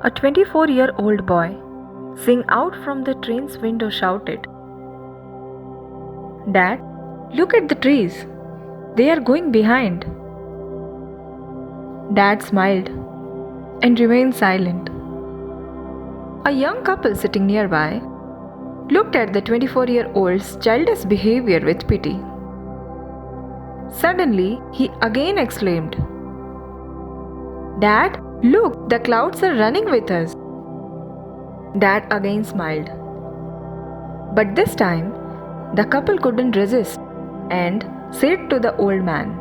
A 24-year-old boy, seeing out from the train's window, shouted, "Dad, look at the trees. They are going behind." Dad smiled and remained silent. A young couple sitting nearby looked at the 24-year-old's childish behavior with pity. Suddenly, he again exclaimed, "Dad, look, the clouds are running with us." Dad again smiled. But this time, the couple couldn't resist and said to the old man,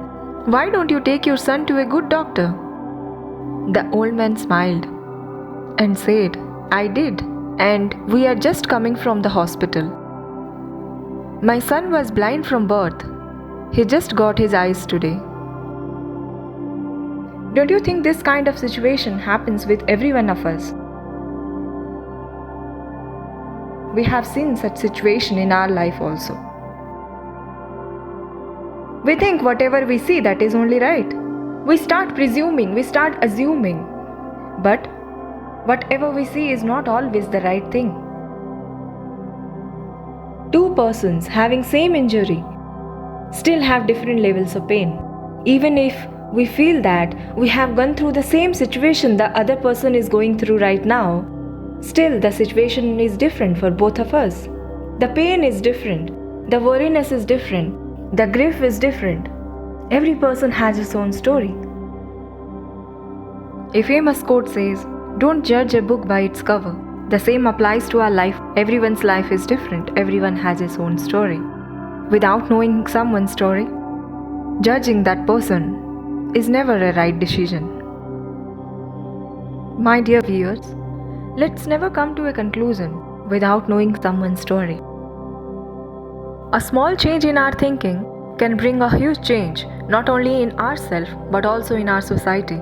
"Why don't you take your son to a good doctor?" The old man smiled and said, "I did, and we are just coming from the hospital. My son was blind from birth. He just got his eyes today." Don't you think this kind of situation happens with every one of us? We have seen such situation in our life also. We think whatever we see, that is only right. We start presuming, we start assuming. But whatever we see is not always the right thing. Two persons having same injury still have different levels of pain. Even if we feel that we have gone through the same situation the other person is going through right now, still the situation is different for both of us. The pain is different, the worriness is different, the grief is different. Every person has his own story. A famous quote says, "Don't judge a book by its cover." The same applies to our life. Everyone's life is different. Everyone has his own story. Without knowing someone's story, judging that person is never a right decision. My dear viewers, let's never come to a conclusion without knowing someone's story. A small change in our thinking can bring a huge change, not only in ourselves but also in our society.